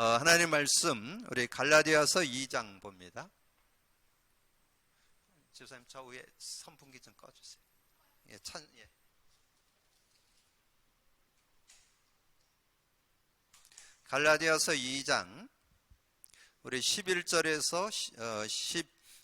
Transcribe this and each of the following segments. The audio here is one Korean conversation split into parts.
하나님 말씀 우리 갈라디아서 2장 봅니다. 지사님 저 위에 선풍기 좀 꺼주세요. 예. 갈라디아서 2장 우리 11절에서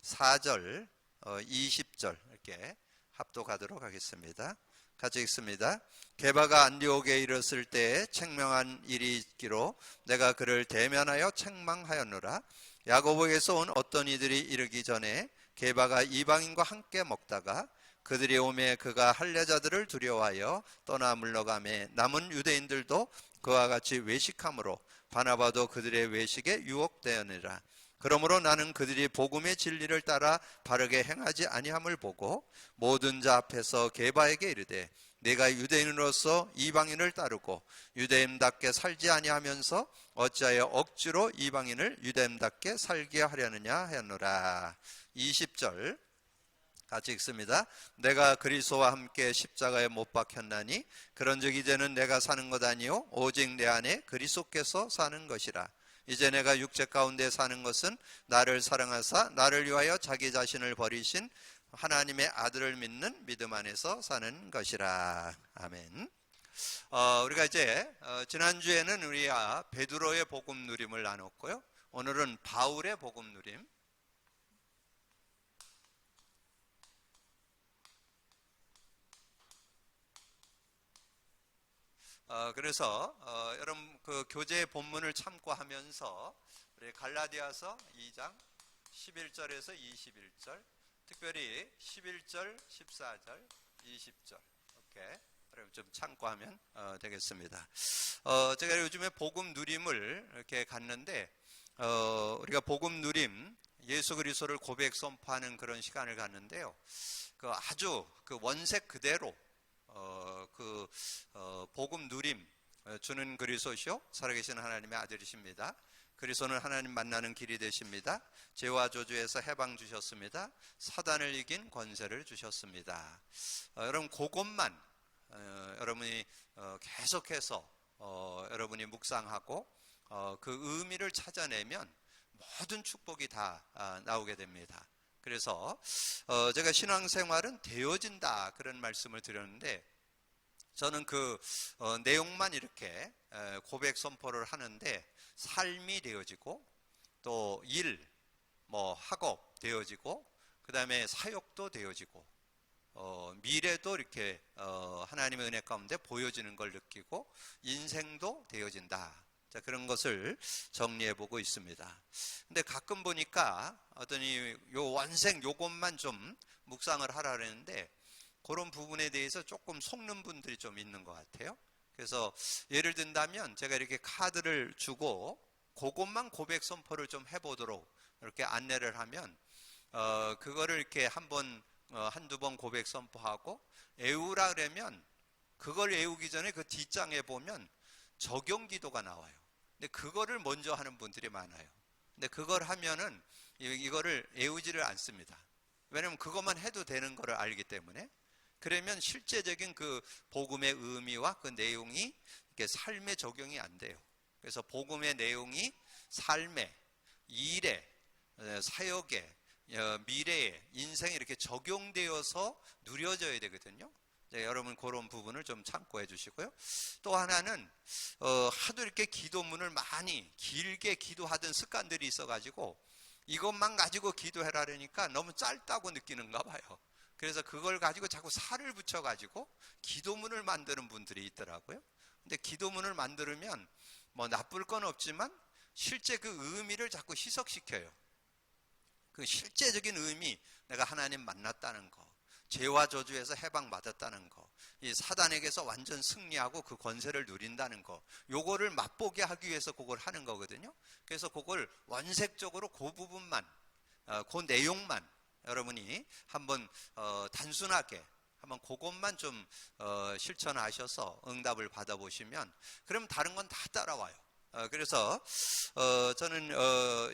14절 20절 이렇게 합독하도록 하겠습니다. 같이 읽습니다. 게바가 안디옥에 이르렀을 때에 책명한 일이 있기로 내가 그를 대면하여 책망하였노라. 야고보에서 온 어떤 이들이 이르기 전에 게바가 이방인과 함께 먹다가 그들이 오매 그가 할례자들을 두려워하여 떠나 물러가매 남은 유대인들도 그와 같이 외식함으로 바나바도 그들의 외식에 유혹되었느니라. 그러므로 나는 그들이 복음의 진리를 따라 바르게 행하지 아니함을 보고 모든 자 앞에서 게바에게 이르되 내가 유대인으로서 이방인을 따르고 유대인답게 살지 아니하면서 어찌하여 억지로 이방인을 유대인답게 살게 하려느냐 하였노라. 20절 같이 읽습니다. 내가 그리스도와 함께 십자가에 못 박혔나니 그런즉 이제는 내가 사는 것 아니요 오직 내 안에 그리스도께서 사는 것이라. 이제 내가 육체 가운데 사는 것은 나를 사랑하사 나를 위하여 자기 자신을 버리신 하나님의 아들을 믿는 믿음 안에서 사는 것이라. 아멘. 우리가 이제 지난주에는 우리 베드로의 복음 누림을 나눴고요. 오늘은 바울의 복음 누림. 그래서 여러분 그 교재의 본문을 참고하면서 우리 갈라디아서 2장 11절에서 21절, 특별히 11절, 14절, 20절 이렇게 여러분 좀 참고하면 되겠습니다. 제가 요즘에 복음 누림을 이렇게 갔는데 우리가 복음 누림 예수 그리스도를 고백 선포하는 그런 시간을 갔는데요. 그 아주 그 원색 그대로 복음 누림 주는 그리스도시요 살아계신 하나님의 아들이십니다. 그리스도는 하나님 만나는 길이 되십니다. 죄와 저주에서 해방 주셨습니다. 사단을 이긴 권세를 주셨습니다. 여러분 그것만 여러분이 계속해서 여러분이 묵상하고 그 의미를 찾아내면 모든 축복이 다 나오게 됩니다. 그래서 제가 신앙생활은 되어진다 그런 말씀을 드렸는데 저는 그 내용만 이렇게 고백 선포를 하는데 삶이 되어지고 또 일, 학업 되어지고 그 다음에 사역도 되어지고 미래도 이렇게 하나님의 은혜 가운데 보여지는 걸 느끼고 인생도 되어진다. 자, 그런 것을 정리해 보고 있습니다. 근데 가끔 보니까 어떠니 요 원색 요것만 좀 묵상을 하라 그랬는데 그런 부분에 대해서 조금 속는 분들이 좀 있는 것 같아요. 그래서 예를 든다면 제가 이렇게 카드를 주고 그것만 고백 선포를 좀 해보도록 이렇게 안내를 하면 그거를 이렇게 한두 번 고백 선포하고 애우라 그러면 그걸 애우기 전에 그 뒷장에 보면 적용 기도가 나와요. 근데 그거를 먼저 하는 분들이 많아요. 근데 그걸 하면은 이거를 애우지를 않습니다. 왜냐면 그것만 해도 되는 거를 알기 때문에. 그러면 실제적인 그 복음의 의미와 그 내용이 이렇게 삶에 적용이 안 돼요. 그래서 복음의 내용이 삶에, 일에, 사역에, 미래에, 인생에 이렇게 적용되어서 누려져야 되거든요. 여러분 그런 부분을 좀 참고해 주시고요. 또 하나는 하도 이렇게 기도문을 많이 길게 기도하던 습관들이 있어가지고 이것만 가지고 기도해라니까 너무 짧다고 느끼는가 봐요. 그래서 그걸 가지고 자꾸 살을 붙여가지고 기도문을 만드는 분들이 있더라고요. 근데 기도문을 만들면 나쁠 건 없지만 실제 그 의미를 자꾸 희석시켜요. 그 실제적인 의미, 내가 하나님 만났다는 거, 죄와 저주에서 해방받았다는 거, 이 사단에게서 완전 승리하고 그 권세를 누린다는 거, 요거를 맛보게 하기 위해서 그걸 하는 거거든요. 그래서 그걸 원색적으로 그 부분만, 그 내용만 여러분이 한번 단순하게 한번 그것만 좀 실천하셔서 응답을 받아보시면 그럼 다른 건 다 따라와요. 그래서 저는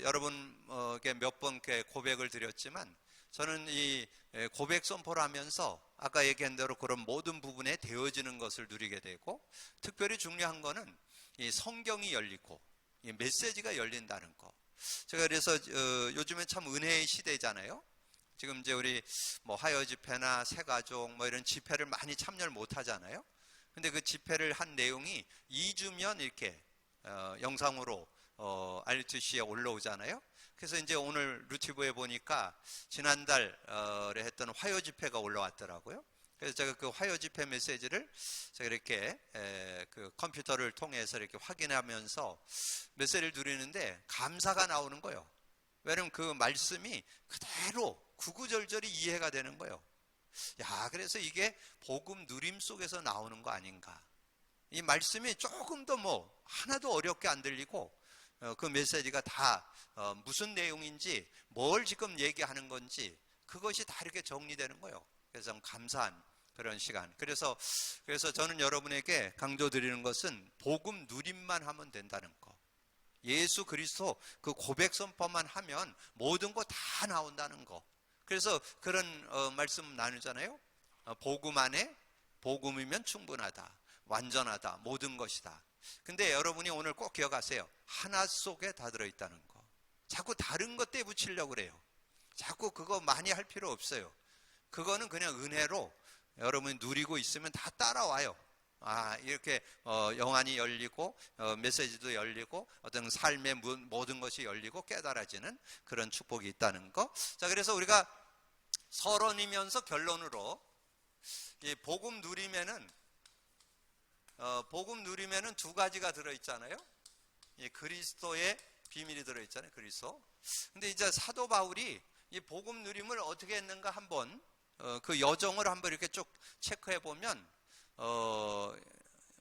여러분께 몇 번 고백을 드렸지만 저는 이 고백 선포를 하면서 아까 얘기한 대로 그런 모든 부분에 되어지는 것을 누리게 되고 특별히 중요한 거는 이 성경이 열리고 이 메시지가 열린다는 거. 제가 그래서 요즘엔 참 은혜의 시대잖아요. 지금 이제 우리 뭐 하여 집회나 새가족 뭐 이런 집회를 많이 참여를 못 하잖아요. 근데 그 집회를 한 내용이 2주면 이렇게 영상으로 RTC에 올라오잖아요. 그래서 이제 오늘 루티브에 보니까 지난달에 했던 화요 집회가 올라왔더라고요. 그래서 제가 그 화요 집회 메시지를 제가 이렇게 그 컴퓨터를 통해서 이렇게 확인하면서 메시지를 누리는데 감사가 나오는 거예요. 왜냐면 그 말씀이 그대로 구구절절히 이해가 되는 거예요. 야, 그래서 이게 복음 누림 속에서 나오는 거 아닌가. 이 말씀이 조금 더 뭐 하나도 어렵게 안 들리고 그 메시지가 다 무슨 내용인지 뭘 지금 얘기하는 건지 그것이 다 이렇게 정리되는 거예요. 그래서 감사한 그런 시간. 그래서 저는 여러분에게 강조드리는 것은 복음 누림만 하면 된다는 거. 예수 그리스도 그 고백 선포만 하면 모든 거 다 나온다는 거. 그래서 그런 말씀 나누잖아요. 복음 안에 복음이면 충분하다, 완전하다, 모든 것이다. 근데 여러분이 오늘 꼭 기억하세요. 하나 속에 다 들어있다는 거. 자꾸 다른 것 떼 붙이려고 그래요. 자꾸 그거 많이 할 필요 없어요. 그거는 그냥 은혜로 여러분이 누리고 있으면 다 따라와요. 이렇게 영안이 열리고 메시지도 열리고 어떤 삶의 모든 것이 열리고 깨달아지는 그런 축복이 있다는 거. 자, 그래서 우리가 서론이면서 결론으로 이 복음 누리면은 두 가지가 들어있잖아요. 이 그리스도의 비밀이 들어있잖아요. 그리스도. 근데 이제 사도 바울이 이 복음 누림을 어떻게 했는가 한번 그 여정을 한번 이렇게 쭉 체크해 보면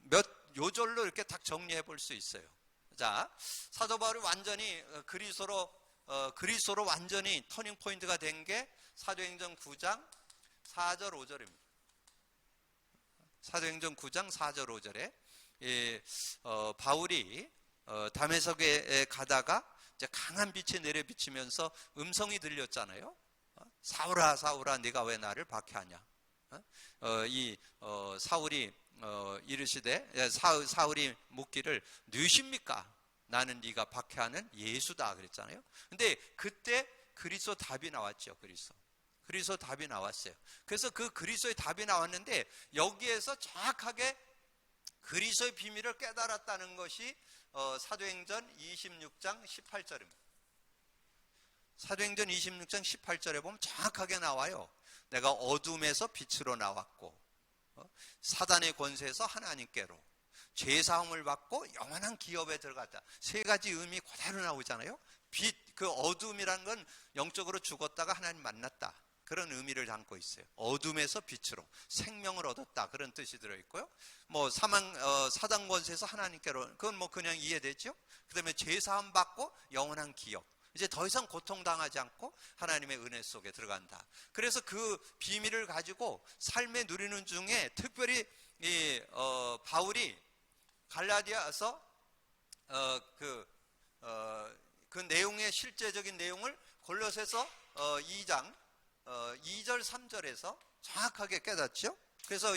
몇 요절로 이렇게 딱 정리해 볼 수 있어요. 자, 사도 바울이 완전히 그리스도로 완전히 터닝 포인트가 된 게 사도행전 9장 4절 5절입니다. 사도행전 9장 4절 5절에 바울이 다메섹에 가다가 이제 강한 빛이 내려 비치면서 음성이 들렸잖아요. 사울아 사울아 네가 왜 나를 박해하냐. 사울이 이르시되 사울이 묻기를 누구십니까? 나는 네가 박해하는 예수다 그랬잖아요. 근데 그때 그리스도 답이 나왔죠. 그리스도 답이 나왔어요. 그래서 그 그리스도의 답이 나왔는데 여기에서 정확하게 그리스도의 비밀을 깨달았다는 것이 사도행전 26장 18절입니다. 사도행전 26장 18절에 보면 정확하게 나와요. 내가 어둠에서 빛으로 나왔고 사단의 권세에서 하나님께로 죄사함을 받고 영원한 기업에 들어갔다. 세 가지 의미 그대로 나오잖아요. 빛, 그 어둠이라는 건 영적으로 죽었다가 하나님 만났다. 그런 의미를 담고 있어요. 어둠에서 빛으로 생명을 얻었다. 그런 뜻이 들어있고요. 뭐 사단 권세에서 하나님께로 그건 뭐 그냥 이해되죠. 그 다음에 죄사함 받고 영원한 기업. 이제 더 이상 고통당하지 않고 하나님의 은혜 속에 들어간다. 그래서 그 비밀을 가지고 삶에 누리는 중에 특별히 바울이 갈라디아서 그 내용의 실제적인 내용을 골로새서 2장 2절 3절에서 정확하게 깨닫죠. 그래서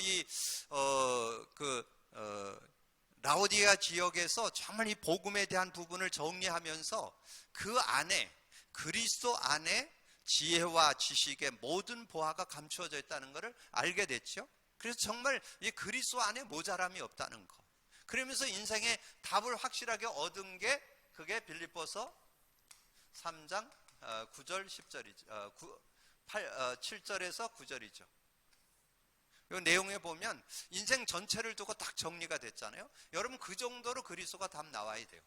라오디아 지역에서 정말 이 복음에 대한 부분을 정리하면서 그 안에 그리스도 안에 지혜와 지식의 모든 보화가 감추어져 있다는 것을 알게 됐죠. 그래서 정말 이 그리스도 안에 모자람이 없다는 거. 그러면서 인생의 답을 확실하게 얻은 게 그게 빌립보서 3장 9절 10절이죠. 7절에서 9절이죠. 이 내용에 보면 인생 전체를 두고 딱 정리가 됐잖아요. 여러분 그 정도로 그리스도가 답 나와야 돼요.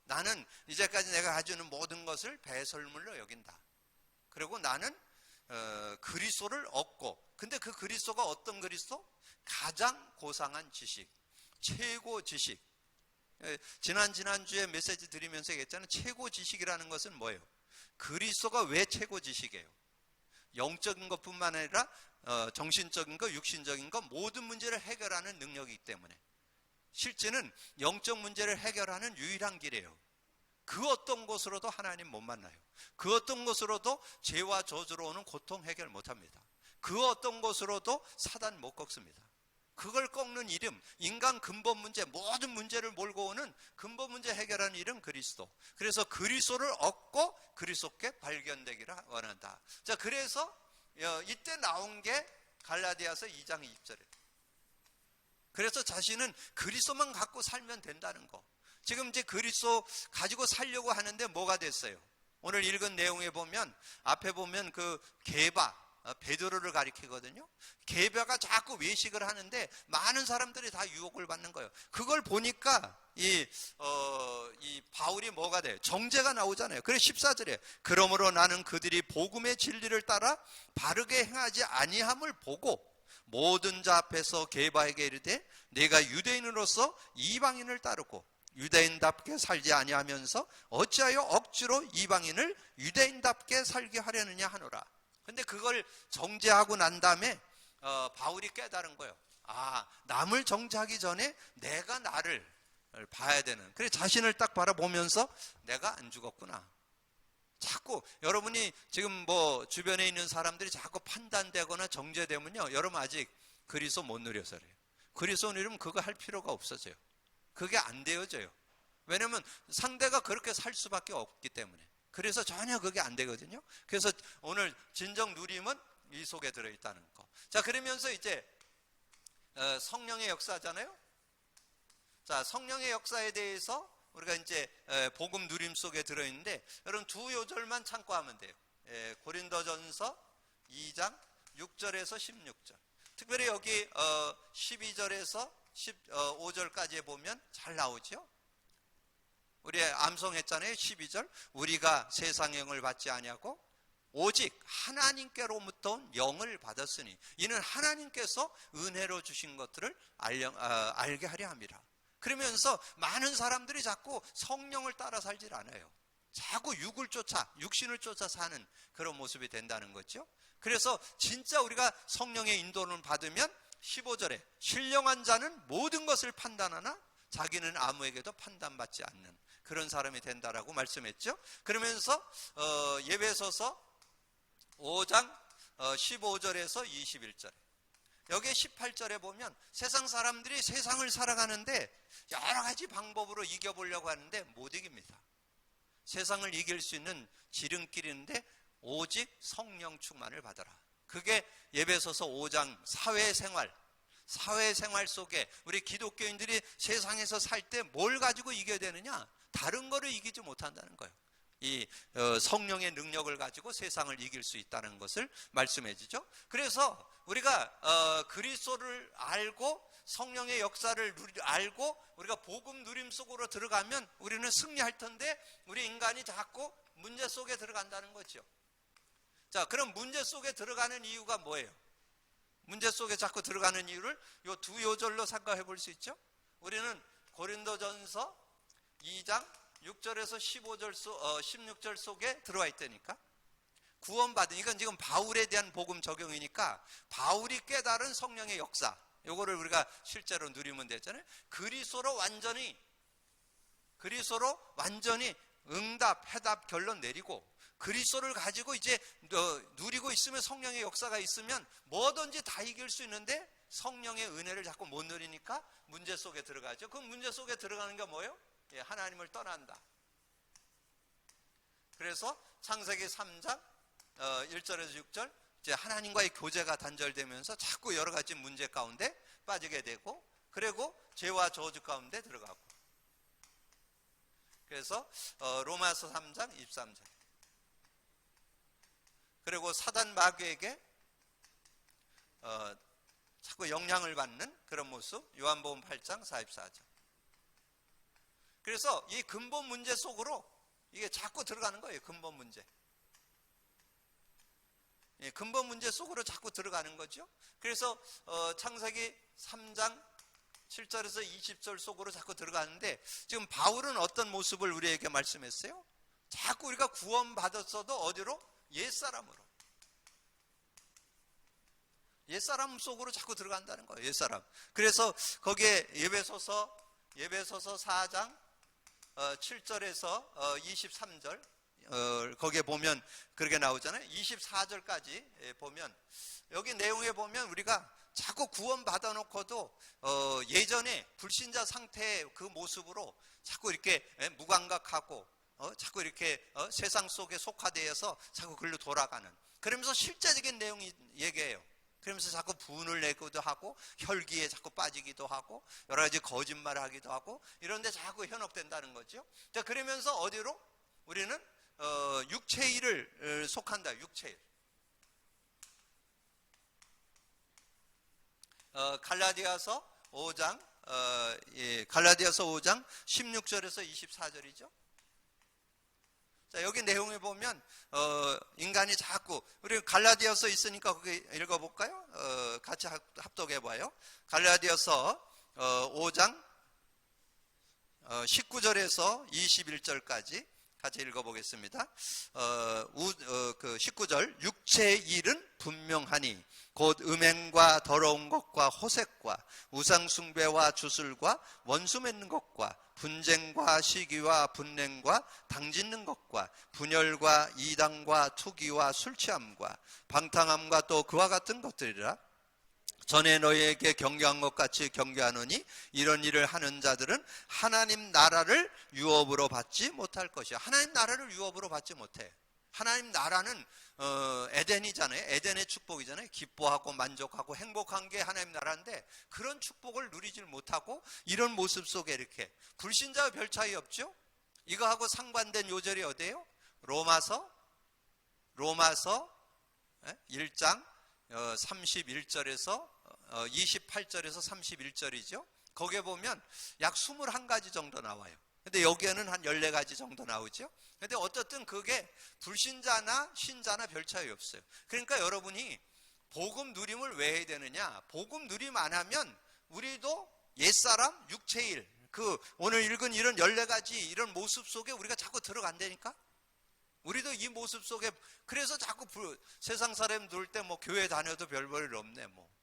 나는 이제까지 내가 가지는 모든 것을 배설물로 여긴다. 그리고 나는 그리스도를 얻고, 근데 그 그리스도가 어떤 그리스도? 가장 고상한 지식, 최고 지식. 지난주에 메시지 드리면서 얘기했잖아요. 최고 지식이라는 것은 뭐예요? 그리스도가 왜 최고 지식이에요? 영적인 것뿐만 아니라 정신적인 것, 육신적인 것 모든 문제를 해결하는 능력이기 때문에 실제는 영적 문제를 해결하는 유일한 길이에요. 그 어떤 곳으로도 하나님 못 만나요. 그 어떤 곳으로도 죄와 저주로 오는 고통 해결 못합니다. 그 어떤 곳으로도 사단 못 꺾습니다. 그걸 꺾는 이름, 인간 근본 문제, 모든 문제를 몰고 오는 근본 문제 문제 해결하는 일은 그리스도. 그래서 그리스도를 얻고 그리스도께 발견되기를 원한다. 자, 그래서 이때 나온 게 갈라디아서 2장 20절이에요. 그래서 자신은 그리스도만 갖고 살면 된다는 거. 지금 이제 그리스도 가지고 살려고 하는데 뭐가 됐어요? 오늘 읽은 내용에 보면 앞에 보면 그 게바, 베드로를 가리키거든요. 게바가 자꾸 외식을 하는데 많은 사람들이 다 유혹을 받는 거예요. 그걸 보니까 이 바울이 뭐가 돼요? 정죄가 나오잖아요. 그래서 14절에 그러므로 나는 그들이 복음의 진리를 따라 바르게 행하지 아니함을 보고 모든 자 앞에서 게바에게 이르되 내가 유대인으로서 이방인을 따르고 유대인답게 살지 아니하면서 어찌하여 억지로 이방인을 유대인답게 살게 하려느냐 하노라. 근데 그걸 정죄하고 난 다음에 바울이 깨달은 거예요. 아, 남을 정죄하기 전에 내가 나를 봐야 되는. 그래 자신을 딱 바라보면서 내가 안 죽었구나. 자꾸 여러분이 지금 뭐 주변에 있는 사람들이 자꾸 판단되거나 정죄되면요, 여러분 아직 그리스도 못 누려서 그래요. 그리스도 누리면 그거 할 필요가 없어져요. 그게 안 되어져요. 왜냐면 상대가 그렇게 살 수밖에 없기 때문에. 그래서 전혀 그게 안 되거든요. 그래서 오늘 진정 누림은 이 속에 들어있다는 거. 자, 그러면서 이제 성령의 역사잖아요. 자, 성령의 역사에 대해서 우리가 이제 복음 누림 속에 들어있는데 여러분 두 요절만 참고하면 돼요. 고린도전서 2장 6절에서 16절. 특별히 여기 12절에서 15절까지 보면 잘 나오죠. 우리 암송했잖아요. 12절 우리가 세상의 영을 받지 아니하고 오직 하나님께로부터 온 영을 받았으니 이는 하나님께서 은혜로 주신 것들을 알게 하려 함이라. 그러면서 많은 사람들이 자꾸 성령을 따라 살질 않아요. 자꾸 육신을 쫓아 사는 그런 모습이 된다는 거죠. 그래서 진짜 우리가 성령의 인도를 받으면 15절에 신령한 자는 모든 것을 판단하나 자기는 아무에게도 판단받지 않는 그런 사람이 된다라고 말씀했죠. 그러면서 예배소서 5장 15절에서 21절, 여기 18절에 보면 세상 사람들이 세상을 살아가는데 여러 가지 방법으로 이겨보려고 하는데 못 이깁니다. 세상을 이길 수 있는 지름길인데 오직 성령 충만을 받아라. 그게 예배소서 5장 사회생활 속에 우리 기독교인들이 세상에서 살 때 뭘 가지고 이겨야 되느냐? 다른 거를 이기지 못한다는 거예요. 이 성령의 능력을 가지고 세상을 이길 수 있다는 것을 말씀해 주죠. 그래서 우리가 그리스도를 알고 성령의 역사를 알고 우리가 복음 누림 속으로 들어가면 우리는 승리할 텐데 우리 인간이 자꾸 문제 속에 들어간다는 거죠. 자, 그럼 문제 속에 들어가는 이유가 뭐예요? 문제 속에 자꾸 들어가는 이유를 이 두 요절로 생각해 볼 수 있죠. 우리는 고린도전서 2장 6절에서 16절 속에 들어와 있다니까. 구원받은, 이건 지금 바울에 대한 복음 적용이니까 바울이 깨달은 성령의 역사, 요거를 우리가 실제로 누리면 되잖아요. 그리스도로 완전히 응답, 해답, 결론 내리고 그리스도를 가지고 이제 누리고 있으면 성령의 역사가 있으면 뭐든지 다 이길 수 있는데 성령의 은혜를 자꾸 못 누리니까 문제 속에 들어가죠. 그 문제 속에 들어가는 게 뭐예요? 하나님을 떠난다. 그래서 창세기 3장 1절에서 6절 이제 하나님과의 교제가 단절되면서 자꾸 여러 가지 문제 가운데 빠지게 되고, 그리고 죄와 저주 가운데 들어가고. 그래서 로마서 3장 23절. 그리고 사단 마귀에게 자꾸 영향을 받는 그런 모습, 요한복음 8장 44절. 그래서 이 근본 문제 속으로 이게 자꾸 들어가는 거예요. 근본 문제. 근본 문제 속으로 자꾸 들어가는 거죠. 그래서 창세기 3장 7절에서 20절 속으로 자꾸 들어가는데 지금 바울은 어떤 모습을 우리에게 말씀했어요? 자꾸 우리가 구원받았어도 어디로? 옛사람으로. 옛사람 속으로 자꾸 들어간다는 거예요. 옛사람. 그래서 거기에 예배소서 4장 7절에서 23절 거기에 보면 그렇게 나오잖아요. 24절까지 보면 여기 내용에 보면 우리가 자꾸 구원 받아놓고도 예전에 불신자 상태의 그 모습으로 자꾸 이렇게 무감각하고 자꾸 이렇게 세상 속에 속화되어서 자꾸 글로 돌아가는, 그러면서 실제적인 내용이 얘기해요. 그러면서 자꾸 분을 내기도 하고 혈기에 자꾸 빠지기도 하고 여러 가지 거짓말을 하기도 하고 이런데 자꾸 현혹된다는 거죠. 자, 그러면서 어디로? 우리는 육체의 일을 속한다. 육체의 일. 갈라디아서 5장 갈라디아서 5장 16절에서 24절이죠. 자, 여기 내용을 보면 인간이 자꾸, 우리 갈라디아서 있으니까 거기 읽어볼까요? 같이 합독해봐요. 갈라디아서 5장 19절에서 21절까지 같이 읽어보겠습니다. 그 19절, 육체의 일은 분명하니 곧 음행과 더러운 것과 호색과 우상숭배와 주술과 원수 맺는 것과 분쟁과 시기와 분냉과 당짓는 것과 분열과 이단과 투기와 술취함과 방탕함과 또 그와 같은 것들이라. 전에 너희에게 경계한 것 같이 경계하노니 이런 일을 하는 자들은 하나님 나라를 유업으로 받지 못할 것이야. 하나님 나라를 유업으로 받지 못해. 하나님 나라는 에덴이잖아요. 에덴의 축복이잖아요. 기뻐하고 만족하고 행복한 게 하나님 나라인데 그런 축복을 누리질 못하고 이런 모습 속에 이렇게 불신자와 별 차이 없죠. 이거하고 상반된 요절이 어디예요? 로마서 1장 31절에서 28절에서 31절이죠. 거기에 보면 약 21가지 정도 나와요. 근데 여기에는 한 14가지 정도 나오죠. 근데 어쨌든 그게 불신자나 신자나 별 차이 없어요. 그러니까 여러분이 복음 누림을 왜 해야 되느냐? 복음 누림 안 하면 우리도 옛사람 육체일, 그 오늘 읽은 이런 14가지 이런 모습 속에 우리가 자꾸 들어간다니까? 우리도 이 모습 속에, 그래서 자꾸 세상 사람 둘 때 뭐 교회 다녀도 별 볼 없네 뭐.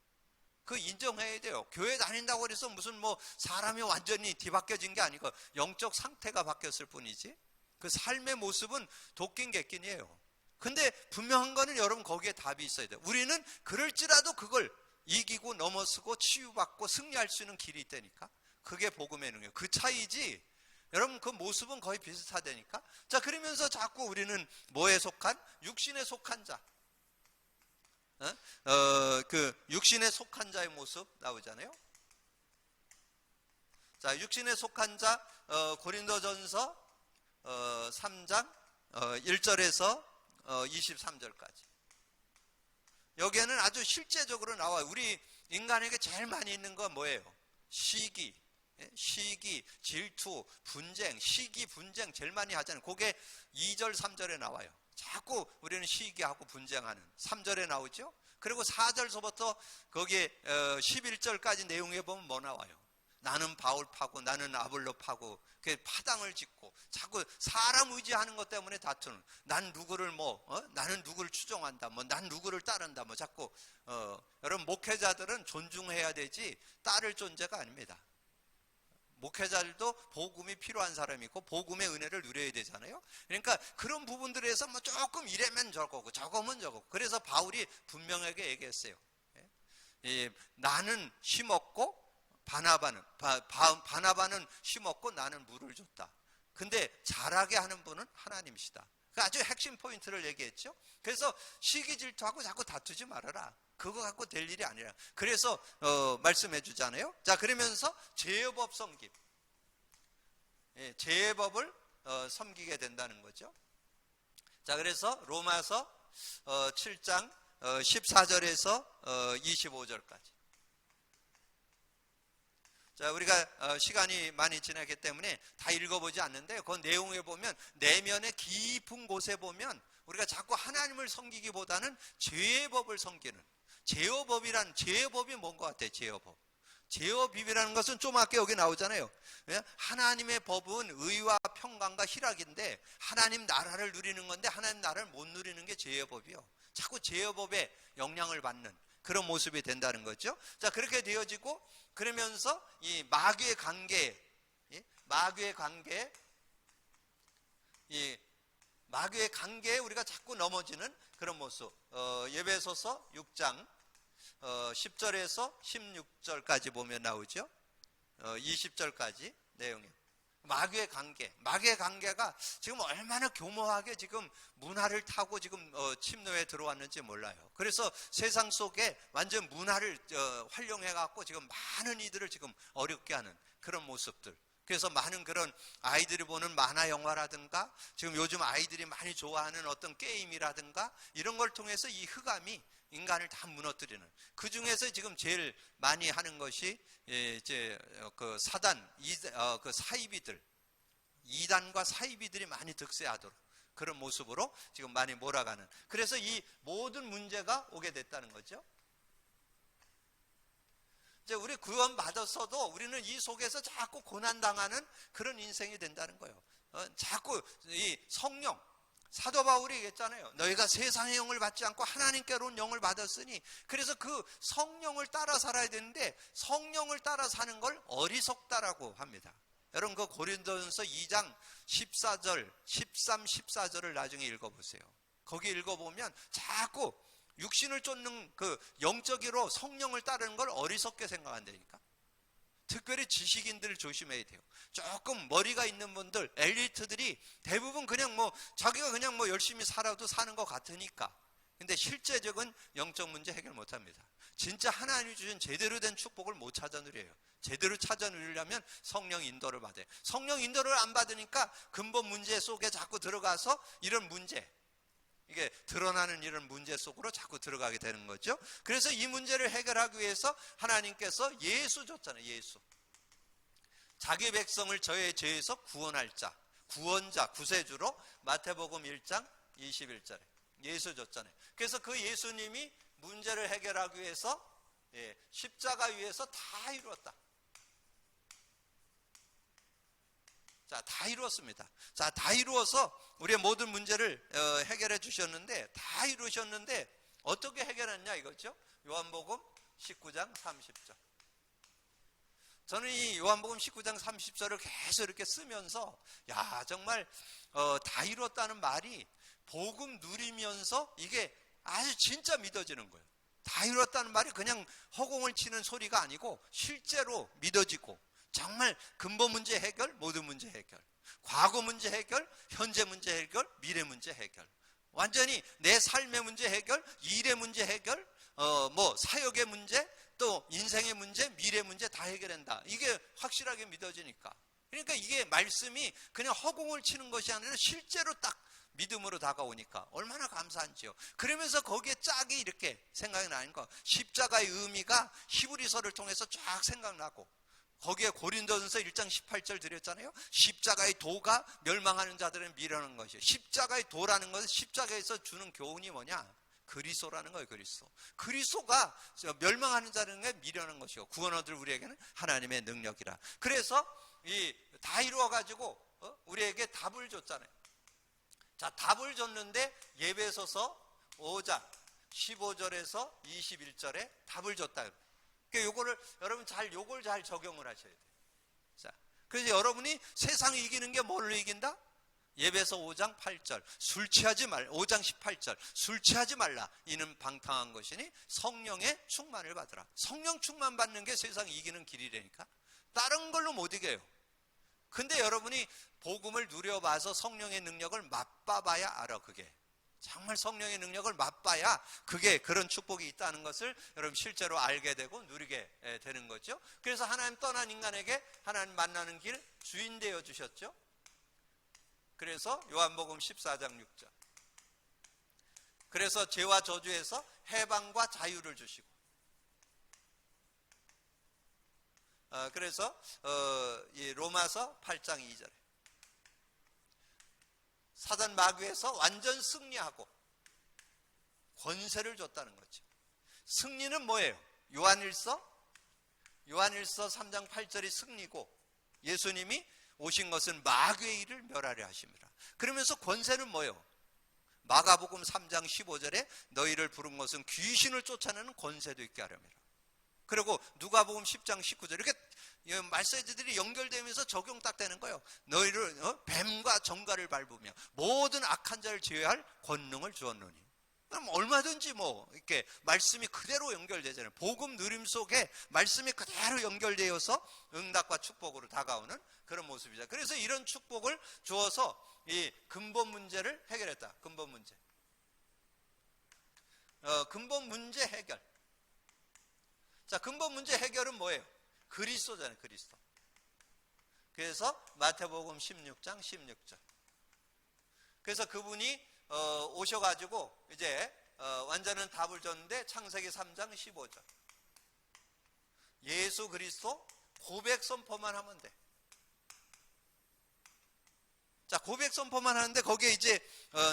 그 인정해야 돼요. 교회 다닌다고 해서 무슨 뭐 사람이 완전히 뒤바뀌어진 게 아니고 영적 상태가 바뀌었을 뿐이지 그 삶의 모습은 도끼인 객긴이에요. 근데 분명한 거는 여러분 거기에 답이 있어야 돼요. 우리는 그럴지라도 그걸 이기고 넘어서고 치유받고 승리할 수 있는 길이 있다니까. 그게 복음의 능력. 그 차이지 여러분 그 모습은 거의 비슷하다니까. 자, 그러면서 자꾸 우리는 뭐에 속한? 육신에 속한 자. 그 육신에 속한 자의 모습 나오잖아요. 자, 육신에 속한 자 고린도전서 3장 1절에서 23절까지. 여기에는 아주 실제적으로 나와요. 우리 인간에게 제일 많이 있는 건 뭐예요? 시기, 질투, 분쟁, 시기, 분쟁 제일 많이 하잖아요. 그게 2절, 3절에 나와요. 자꾸 우리는 시기하고 분쟁하는 3절에 나오죠. 그리고 4절서부터 거기에 11절까지 내용에 보면 뭐 나와요? 나는 바울 파고 나는 아볼로 파고 파당을 짓고 자꾸 사람 의지하는 것 때문에 다투는, 난 누구를 나는 누구를 추종한다, 난 누구를 따른다, 자꾸 여러분 목회자들은 존중해야 되지 따를 존재가 아닙니다. 목회자들도 복음이 필요한 사람이고 복음의 은혜를 누려야 되잖아요. 그러니까 그런 부분들에서 조금 이래면 저거고 저거면 저거고. 그래서 바울이 분명하게 얘기했어요. 나는 심었고 바나바는 심었고 나는 물을 줬다. 근데 자라게 하는 분은 하나님이시다. 그 아주 핵심 포인트를 얘기했죠. 그래서 시기 질투하고 자꾸 다투지 말아라. 그거 갖고 될 일이 아니라. 그래서 말씀해 주잖아요. 자, 그러면서 죄의 법 섬김. 죄의 법을 섬기게 된다는 거죠. 자, 그래서 로마서 7장 14절에서 25절까지. 자, 우리가 시간이 많이 지나기 때문에 다 읽어보지 않는데 그 내용에 보면 내면의 깊은 곳에 보면 우리가 자꾸 하나님을 섬기기보다는 죄의 법을 섬기는, 죄의 법이 뭔 것 같아요? 죄의 법이라는 것은 좀 아까 여기 나오잖아요. 하나님의 법은 의와 평강과 희락인데 하나님 나라를 누리는 건데 하나님 나라를 못 누리는 게 죄의 법이요. 자꾸 죄의 법에 영향을 받는 그런 모습이 된다는 거죠. 자, 그렇게 되어지고 그러면서 이 마귀의 관계, 마귀의 관계에 우리가 자꾸 넘어지는 그런 모습. 에베소서 6장 10절에서 16절까지 보면 나오죠. 20절까지 내용이. 마귀의 관계가 지금 얼마나 교모하게 지금 문화를 타고 지금 침노에 들어왔는지 몰라요. 그래서 세상 속에 완전 문화를 활용해 갖고 지금 많은 이들을 지금 어렵게 하는 그런 모습들. 그래서 많은 그런 아이들이 보는 만화 영화라든가 지금 요즘 아이들이 많이 좋아하는 어떤 게임이라든가 이런 걸 통해서 이 흑암이 인간을 다 무너뜨리는, 그 중에서 지금 제일 많이 하는 것이 이제 그 사단, 그 사이비들, 이단과 사이비들이 많이 득세하도록 그런 모습으로 지금 많이 몰아가는, 그래서 이 모든 문제가 오게 됐다는 거죠. 이제 우리 구원 받았어도 우리는 이 속에서 자꾸 고난당하는 그런 인생이 된다는 거예요. 자꾸 이 성령, 사도 바울이 얘기했잖아요. 너희가 세상의 영을 받지 않고 하나님께로 온 영을 받았으니, 그래서 그 성령을 따라 살아야 되는데 성령을 따라 사는 걸 어리석다라고 합니다. 여러분 그 고린도전서 2장 14절, 13, 14절을 나중에 읽어보세요. 거기 읽어보면 자꾸 육신을 쫓는 그 영적으로 성령을 따르는 걸 어리석게 생각한다니까. 특별히 지식인들 조심해야 돼요. 조금 머리가 있는 분들, 엘리트들이 대부분 그냥 자기가 그냥 열심히 살아도 사는 것 같으니까. 근데 실제적인 영적 문제 해결 못 합니다. 진짜 하나님이 주신 제대로 된 축복을 못 찾아 누려요. 제대로 찾아 누리려면 성령 인도를 받아요. 성령 인도를 안 받으니까 근본 문제 속에 자꾸 들어가서 이런 문제, 이게 드러나는 이런 문제 속으로 자꾸 들어가게 되는 거죠. 그래서 이 문제를 해결하기 위해서 하나님께서 예수 줬잖아요. 예수. 자기 백성을 저의 죄에서 구원할 자, 구원자, 구세주로 마태복음 1장 21절에 예수 줬잖아요. 그래서 그 예수님이 문제를 해결하기 위해서 십자가 위에서 다 이루었다. 자, 다 이루었습니다. 자, 다 이루어서 우리의 모든 문제를 해결해 주셨는데, 다 이루셨는데 어떻게 해결했냐 이거죠. 요한복음 19장 30절. 저는 이 요한복음 19장 30절을 계속 이렇게 쓰면서 정말 다 이루었다는 말이 복음 누리면서 이게 아주 진짜 믿어지는 거예요. 다 이루었다는 말이 그냥 허공을 치는 소리가 아니고 실제로 믿어지고, 정말 근본 문제 해결, 모든 문제 해결, 과거 문제 해결, 현재 문제 해결, 미래 문제 해결, 완전히 내 삶의 문제 해결, 일의 문제 해결, 사역의 문제, 또 인생의 문제, 미래 문제 다 해결한다. 이게 확실하게 믿어지니까. 그러니까 이게 말씀이 그냥 허공을 치는 것이 아니라 실제로 딱 믿음으로 다가오니까 얼마나 감사한지요. 그러면서 거기에 짝이 이렇게 생각이 나는 거, 십자가의 의미가 히브리서를 통해서 쫙 생각나고, 거기에 고린도전서 1장 18절 드렸잖아요. 십자가의 도가 멸망하는 자들은 미련한 것이에요. 십자가의 도라는 것은 십자가에서 주는 교훈이 뭐냐? 그리스도라는 거예요. 그리스도가 멸망하는 자들은 미련한 것이고, 구원 얻을 우리에게는 하나님의 능력이라. 그래서 다 이루어 가지고 우리에게 답을 줬잖아요. 자, 답을 줬는데 에베소서 5장 15절에서 21절에 답을 줬다. 그러니까 요거를 여러분 요걸 잘 적용을 하셔야 돼요. 자, 그래서 여러분이 세상을 이기는 게 뭘로 이긴다? 에베소 5장 8절 술 취하지 말라. 5장 18절 술 취하지 말라. 이는 방탕한 것이니 성령의 충만을 받으라. 성령 충만 받는 게 세상 이기는 길이라니까. 다른 걸로 못 이겨요. 근데 여러분이 복음을 누려봐서 성령의 능력을 맛봐봐야 알아. 그게 정말 성령의 능력을 맛봐야 그게 그런 축복이 있다는 것을 여러분 실제로 알게 되고 누리게 되는 거죠. 그래서 하나님 떠난 인간에게 하나님 만나는 길 주인 되어 주셨죠. 그래서 요한복음 14장 6절 그래서 죄와 저주에서 해방과 자유를 주시고, 그래서 이 로마서 8장 2절에 사단 마귀에서 완전 승리하고 권세를 줬다는 거죠. 승리는 뭐예요? 요한일서 3장 8절이 승리고, 예수님이 오신 것은 마귀의 일을 멸하려 하심이라. 그러면서 권세는 뭐예요? 마가복음 3장 15절에 너희를 부른 것은 귀신을 쫓아내는 권세도 있게 하려니라. 그리고 누가복음 10장 19절 이렇게 말세지들이 연결되면서 적용 딱 되는 거예요. 너희를 뱀과 정갈을 밟으며 모든 악한 자를 제어할 권능을 주었노니. 그럼 얼마든지 뭐 이렇게 말씀이 그대로 연결되잖아요. 복음 누림 속에 말씀이 그대로 연결되어서 응답과 축복으로 다가오는 그런 모습이죠. 그래서 이런 축복을 주어서 이 근본 문제를 해결했다. 근본 문제. 근본 문제 해결. 자, 근본 문제 해결은 뭐예요? 그리스도잖아요. 그리스도. 그래서 마태복음 16장 16절. 그래서 그분이 오셔가지고 이제 완전한 답을 줬는데 창세기 3장 15절. 예수 그리스도 고백 선포만 하면 돼. 자, 고백 선포만 하는데 거기에 이제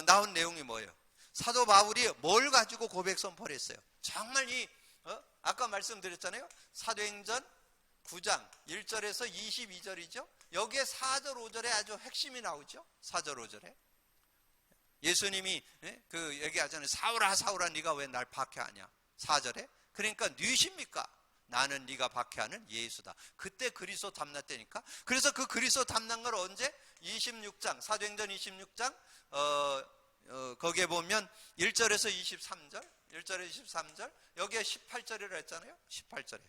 나온 내용이 뭐예요? 사도 바울이 뭘 가지고 고백 선포를 했어요? 정말 아까 말씀드렸잖아요. 사도행전 9장 1절에서 22절이죠. 여기에 4절 5절에 아주 핵심이 나오죠. 4절 5절에 예수님이 그 얘기하잖아요. 사울아 사울아 네가 왜 날 박해하냐. 4절에 그러니까 누구십니까? 나는 네가 박해하는 예수다. 그때 그리스도 담났다니까. 그래서 그 그리스도 담난 걸 언제? 26장 사도행전 26장 거기에 보면 1절에서 23절 1절에서 23절 여기에 18절이라 했잖아요. 18절에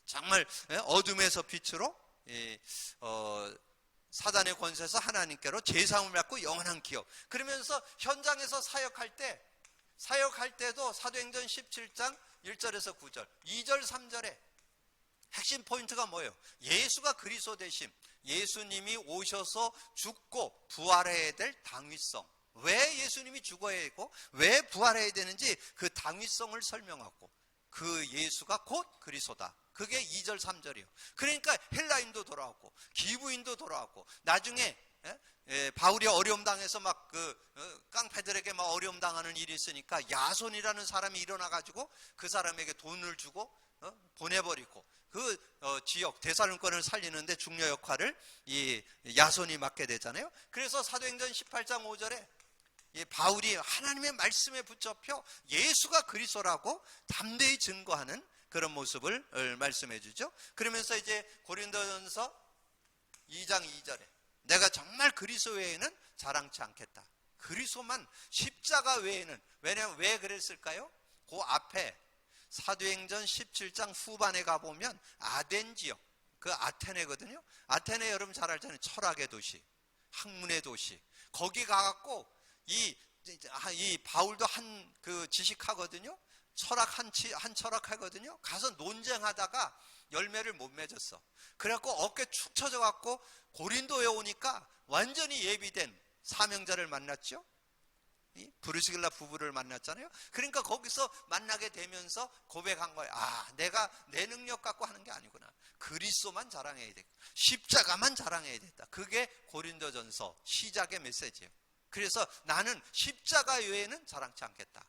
정말 어둠에서 빛으로 사단의 권세에서 하나님께로 제사함을 받고 영원한 기업. 그러면서 현장에서 사역할 때도 사도행전 17장 1절에서 9절 2절 3절에 핵심 포인트가 뭐예요? 예수가 그리스도 되심. 예수님이 오셔서 죽고 부활해야 될 당위성. 왜 예수님이 죽어야 되고 왜 부활해야 되는지 그 당위성을 설명하고 그 예수가 곧 그리스도다. 그게 2절 3절이에요. 그러니까 헬라인도 돌아왔고 기부인도 돌아왔고 나중에 바울이 어려움 당해서 막 깡패들에게 막 어려움 당하는 일이 있으니까 야손이라는 사람이 일어나 가지고 그 사람에게 돈을 주고 보내버리고 그 지역 데살로니가를 살리는데 중요 역할을 이 야손이 맡게 되잖아요. 그래서 사도행전 18장 5절에 이 바울이 하나님의 말씀에 붙잡혀 예수가 그리스도라고 담대히 증거하는 그런 모습을 말씀해 주죠. 그러면서 이제 고린도전서 2장 2절에 내가 정말 그리스도 외에는 자랑치 않겠다. 그리스도만 십자가 외에는. 왜냐하면 왜 그랬을까요? 그 앞에 사도행전 17장 후반에 가보면 아덴 지역, 그 아테네거든요. 아테네 여러분 잘 알잖아요. 철학의 도시, 학문의 도시. 거기 가갖고 이 바울도 한 그 지식하거든요. 한 철학하거든요. 가서 논쟁하다가 열매를 못 맺었어. 그래갖고 어깨 축 처져갖고 고린도에 오니까 완전히 예비된 사명자를 만났죠. 브루스길라 부부를 만났잖아요. 그러니까 거기서 만나게 되면서 고백한 거예요. 아, 내가 내 능력 갖고 하는 게 아니구나. 그리스도만 자랑해야 되겠다. 십자가만 자랑해야 되겠다. 그게 고린도전서 시작의 메시지예요. 그래서 나는 십자가 외에는 자랑치 않겠다.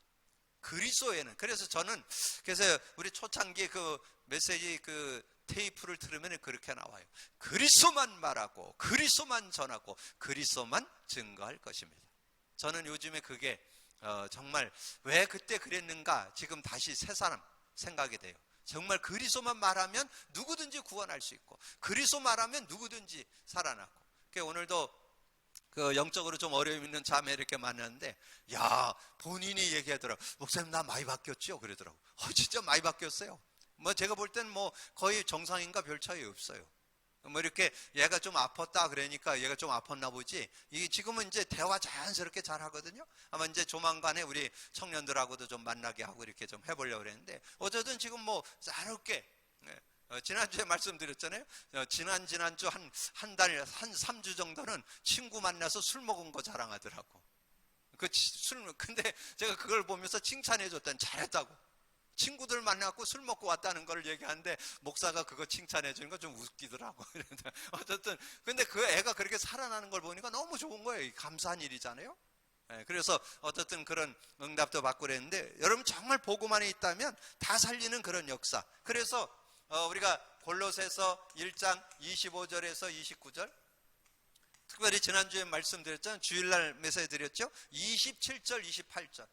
그리스도에는. 그래서 우리 초창기 그 메시지 그 테이프를 들으면 그렇게 나와요. 그리스도만 말하고 그리스도만 전하고 그리스도만 증거할 것입니다. 저는 요즘에 그게 정말 왜 그때 그랬는가 지금 다시 새 사람 생각이 돼요. 정말 그리스도만 말하면 누구든지 구원할 수 있고 그리스도 말하면 누구든지 살아나고. 오늘도 그 영적으로 좀 어려움 있는 자매 이렇게 만났는데 야 본인이 얘기하더라고. 목사님 나 많이 바뀌었죠? 그러더라고. 진짜 많이 바뀌었어요. 뭐 제가 볼 땐 뭐 거의 정상인가 별 차이 없어요. 뭐 이렇게 얘가 좀 아팠다 그러니까 얘가 좀 아팠나 보지. 이게 지금은 이제 대화 자연스럽게 잘 하거든요. 아마 이제 조만간에 우리 청년들하고도 좀 만나게 하고 이렇게 좀 해보려고 그랬는데 어쨌든 지금 뭐 자유롭게. 지난주에 말씀드렸잖아요. 지난주 한 달, 한 3주 정도는 친구 만나서 술 먹은 거 자랑하더라고. 근데 제가 그걸 보면서 칭찬해 줬더니 잘했다고. 친구들 만나고 술 먹고 왔다는 걸 얘기하는데 목사가 그거 칭찬해 주는 거 좀 웃기더라고. 어쨌든 근데 그 애가 그렇게 살아나는 걸 보니까 너무 좋은 거예요. 감사한 일이잖아요. 그래서 어쨌든 그런 응답도 받고 그랬는데 여러분 정말 복음 안에 있다면 다 살리는 그런 역사. 그래서 우리가 골로새서 1장 25절에서 29절 특별히 지난주에 말씀드렸잖아요. 주일날 메시지 드렸죠. 27절 28절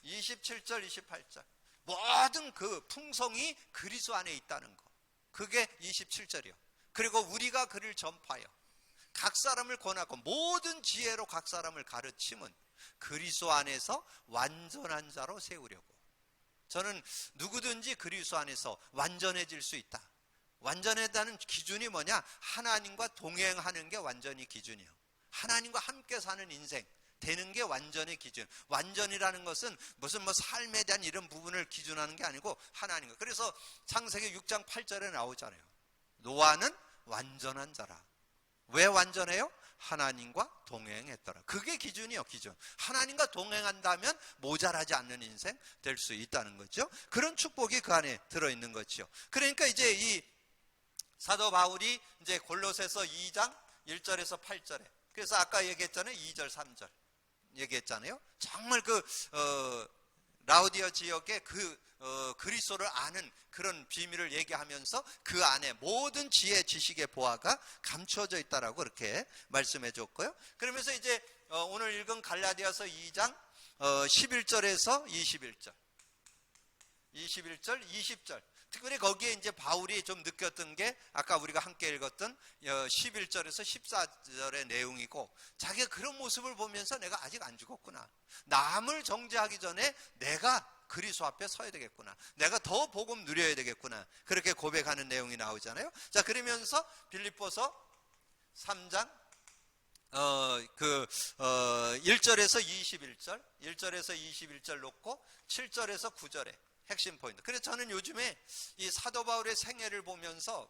27절 28절 모든 그 풍성이 그리스도 안에 있다는 거. 그게 27절이요. 그리고 우리가 그를 전파하여 각 사람을 권하고 모든 지혜로 각 사람을 가르침은 그리스도 안에서 완전한 자로 세우려고. 저는 누구든지 그리스도 안에서 완전해질 수 있다. 완전하다는 기준이 뭐냐? 하나님과 동행하는 게 완전히 기준이에요. 하나님과 함께 사는 인생 되는 게 완전의 기준. 완전이라는 것은 무슨 삶에 대한 이런 부분을 기준하는 게 아니고 하나님과. 그래서 창세기 6장 8절에 나오잖아요. 노아는 완전한 자라. 왜 완전해요? 하나님과 동행했더라. 그게 기준이요, 기준. 하나님과 동행한다면 모자라지 않는 인생 될 수 있다는 거죠. 그런 축복이 그 안에 들어있는 거죠. 그러니까 이제 이 사도 바울이 이제 골로새서 2장 1절에서 8절에, 그래서 아까 얘기했잖아요. 2절 3절 얘기했잖아요. 정말 라우디아 지역의 그리스도를 아는 그런 비밀을 얘기하면서 그 안에 모든 지혜 지식의 보화가 감추어져 있다라고 그렇게 말씀해 줬고요. 그러면서 이제 오늘 읽은 갈라디아서 2장 11절에서 21절 20절 특별히 거기에 이제 바울이 좀 느꼈던 게 아까 우리가 함께 읽었던 11절에서 14절의 내용이고, 자기가 그런 모습을 보면서 내가 아직 안 죽었구나. 남을 정죄하기 전에 내가 그리스도 앞에 서야 되겠구나. 내가 더 복음 누려야 되겠구나. 그렇게 고백하는 내용이 나오잖아요. 자, 그러면서 빌립보서 3장 1절에서 21절 놓고 7절에서 9절에 핵심 포인트. 그래서 저는 요즘에 이 사도 바울의 생애를 보면서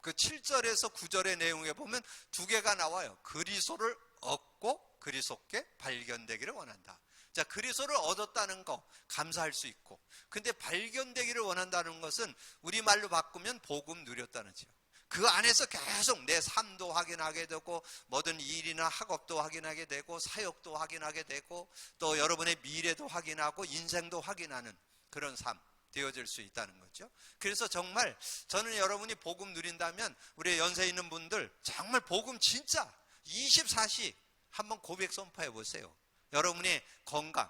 그 7절에서 9절의 내용에 보면 두 개가 나와요. 그리스도를 얻고 그리스도께 발견되기를 원한다. 자, 그리스도를 얻었다는 거 감사할 수 있고, 근데 발견되기를 원한다는 것은 우리말로 바꾸면 복음 누렸다는 거죠. 그 안에서 계속 내 삶도 확인하게 되고, 뭐든 일이나 학업도 확인하게 되고, 사역도 확인하게 되고, 또 여러분의 미래도 확인하고 인생도 확인하는 그런 삶 되어질 수 있다는 거죠. 그래서 정말 저는 여러분이 복음 누린다면 우리 연세 있는 분들 정말 복음 진짜 24시 한번 고백 선포해 보세요. 여러분의 건강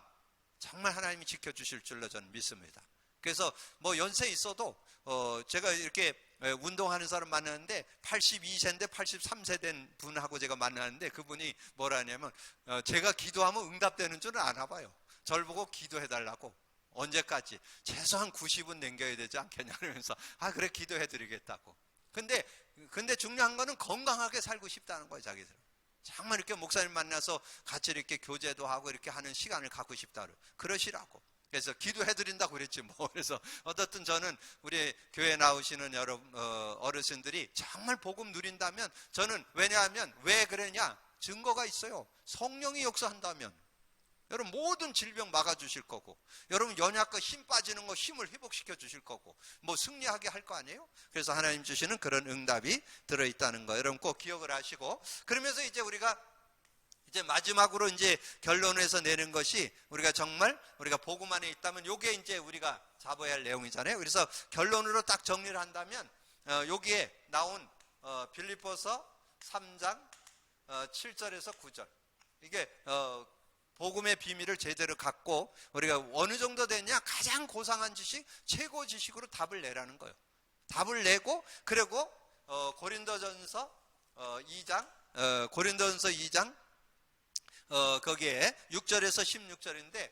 정말 하나님이 지켜주실 줄로 저는 믿습니다. 그래서 연세 있어도 제가 이렇게 운동하는 사람 만나는데 82세인데 83세 된 분하고 제가 만나는데 그분이 뭐라 하냐면 제가 기도하면 응답되는 줄은 아나 봐요. 저를 보고 기도해달라고. 언제까지? 최소한 90은 남겨야 되지 않겠냐 그러면서 그래 기도해드리겠다고. 근데 중요한 거는 건강하게 살고 싶다는 거예요. 자기들 정말 이렇게 목사님 만나서 같이 이렇게 교제도 하고 이렇게 하는 시간을 갖고 싶다 그러시라고. 그래서 기도해드린다고 그랬지 뭐. 그래서 어떻든 저는 우리 교회 나오시는 여러분 어르신들이 정말 복음 누린다면, 저는 왜냐하면 왜 그러냐 증거가 있어요. 성령이 역사한다면 여러분 모든 질병 막아주실 거고, 여러분 연약과 힘 빠지는 거 힘을 회복시켜 주실 거고, 승리하게 할 거 아니에요? 그래서 하나님 주시는 그런 응답이 들어있다는 거 여러분 꼭 기억을 하시고, 그러면서 이제 우리가 이제 마지막으로 이제 결론에서 내는 것이 우리가 정말 우리가 복음 안에 있다면 요게 이제 우리가 잡아야 할 내용이잖아요. 그래서 결론으로 딱 정리를 한다면 여기에 나온 빌립보서 3장 7절에서 9절 이게 복음의 비밀을 제대로 갖고 우리가 어느 정도 됐냐, 가장 고상한 지식, 최고 지식으로 답을 내라는 거예요. 답을 내고, 그리고 고린도전서 2장 거기에 6절에서 16절인데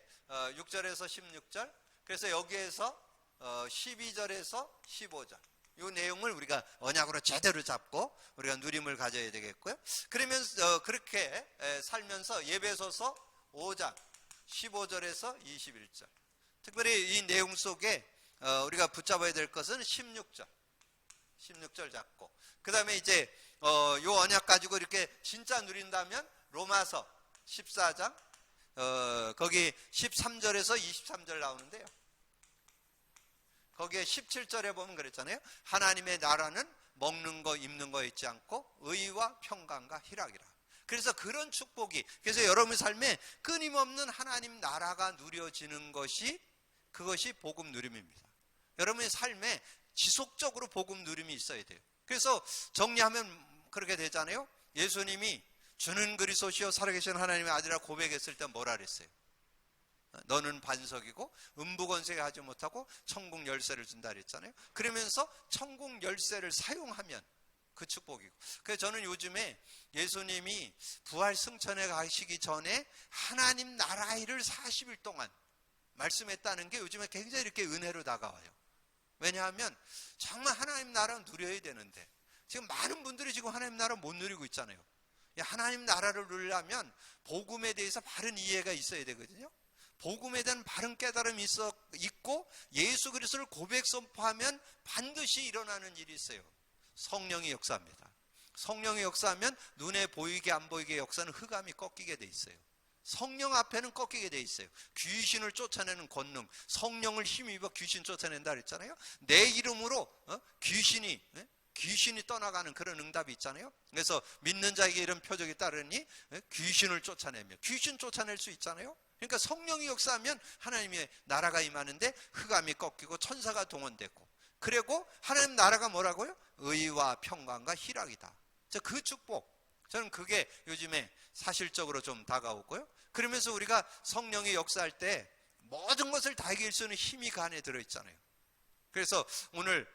6절에서 16절, 그래서 여기에서 12절에서 15절 이 내용을 우리가 언약으로 제대로 잡고 우리가 누림을 가져야 되겠고요. 그러면서 그렇게 살면서 예배소서 5장 15절에서 21절, 특별히 이 내용 속에 우리가 붙잡아야 될 것은 16절 잡고, 그 다음에 이제 요 언약 가지고 이렇게 진짜 누린다면 로마서 14장 거기 13절에서 23절 나오는데요, 거기에 17절에 보면 그랬잖아요. 하나님의 나라는 먹는 거 입는 거 있지 않고 의와 평강과 희락이라. 그래서 그런 축복이, 그래서 여러분의 삶에 끊임없는 하나님 나라가 누려지는 것이, 그것이 복음 누림입니다. 여러분의 삶에 지속적으로 복음 누림이 있어야 돼요. 그래서 정리하면 그렇게 되잖아요. 예수님이 주는 그리스도시요 살아계신 하나님의 아들이라 고백했을 때 뭐라 그랬어요? 너는 반석이고 음부권세에 하지 못하고 천국 열쇠를 준다 그랬잖아요. 그러면서 천국 열쇠를 사용하면 그 축복이고. 그래서 저는 요즘에 예수님이 부활 승천에 가시기 전에 하나님 나라 일을 40일 동안 말씀했다는 게 요즘에 굉장히 이렇게 은혜로 다가와요. 왜냐하면 정말 하나님 나라 누려야 되는데 지금 많은 분들이 지금 하나님 나라 못 누리고 있잖아요. 하나님 나라를 누리려면 복음에 대해서 바른 이해가 있어야 되거든요. 복음에 대한 바른 깨달음이 있고 예수 그리스도를 고백 선포하면 반드시 일어나는 일이 있어요. 성령이 역사합니다. 성령이 역사하면 눈에 보이게 안 보이게 역사는 흑암이 꺾이게 돼 있어요. 성령 앞에는 꺾이게 돼 있어요. 귀신을 쫓아내는 권능, 성령을 힘입어 귀신 쫓아낸다 그랬잖아요. 내 이름으로 귀신이 떠나가는 그런 응답이 있잖아요. 그래서 믿는 자에게 이런 표적이 따르니 귀신을 쫓아내며 귀신 쫓아낼 수 있잖아요. 그러니까 성령이 역사하면 하나님의 나라가 임하는데 흑암이 꺾이고 천사가 동원되고, 그리고 하나님 나라가 뭐라고요? 의와 평강과 희락이다. 그 축복, 저는 그게 요즘에 사실적으로 좀 다가오고요. 그러면서 우리가 성령이 역사할 때 모든 것을 다 이길 수 있는 힘이 그 안에 들어있잖아요. 그래서 오늘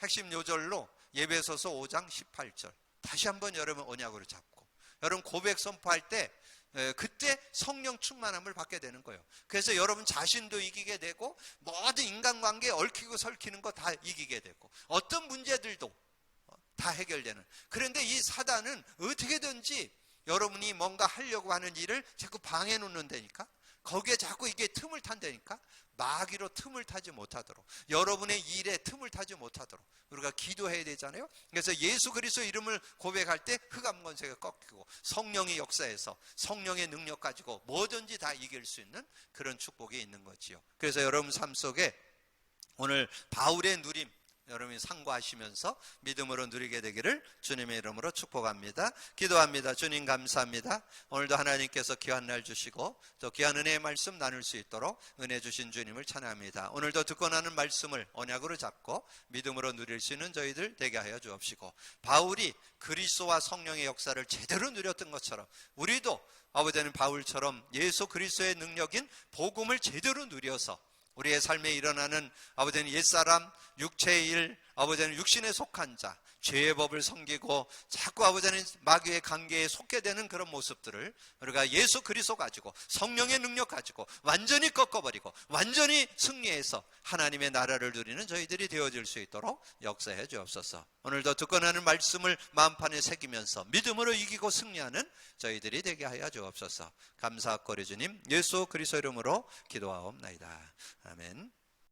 핵심 요절로 예배소서 5장 18절 다시 한번 여러분 언약으로 잡고 여러분 고백 선포할 때 그때 성령 충만함을 받게 되는 거예요. 그래서 여러분 자신도 이기게 되고 모든 인간관계에 얽히고 설키는 거 다 이기게 되고 어떤 문제들도 다 해결되는. 그런데 이 사단은 어떻게든지 여러분이 뭔가 하려고 하는 일을 자꾸 방해 놓는다니까, 거기에 자꾸 이게 틈을 탄다니까, 마귀로 틈을 타지 못하도록, 여러분의 일에 틈을 타지 못하도록 우리가 기도해야 되잖아요. 그래서 예수 그리스도 이름을 고백할 때 흑암 권세가 꺾이고 성령의 역사에서 성령의 능력 가지고 뭐든지 다 이길 수 있는 그런 축복이 있는 거지요. 그래서 여러분 삶 속에 오늘 바울의 누림 여러분이 상고하시면서 믿음으로 누리게 되기를 주님의 이름으로 축복합니다. 기도합니다. 주님 감사합니다. 오늘도 하나님께서 귀한 날 주시고 또 귀한 은혜의 말씀 나눌 수 있도록 은혜 주신 주님을 찬양합니다. 오늘도 듣고 나는 말씀을 언약으로 잡고 믿음으로 누릴 수 있는 저희들 되게 하여 주옵시고, 바울이 그리스도와 성령의 역사를 제대로 누렸던 것처럼 우리도 아버지는 바울처럼 예수 그리스도의 능력인 복음을 제대로 누려서 우리의 삶에 일어나는 아버지는 옛사람, 육체의 일, 아버지는 육신에 속한 자, 죄의 법을 섬기고 자꾸 아버지는 마귀의 관계에 속게 되는 그런 모습들을 우리가 예수 그리스도 가지고 성령의 능력 가지고 완전히 꺾어버리고 완전히 승리해서 하나님의 나라를 누리는 저희들이 되어질 수 있도록 역사해 주옵소서. 오늘도 듣고 나는 말씀을 마음판에 새기면서 믿음으로 이기고 승리하는 저희들이 되게 하여 주옵소서. 감사하고 주님 예수 그리스도 이름으로 기도하옵나이다. 아멘.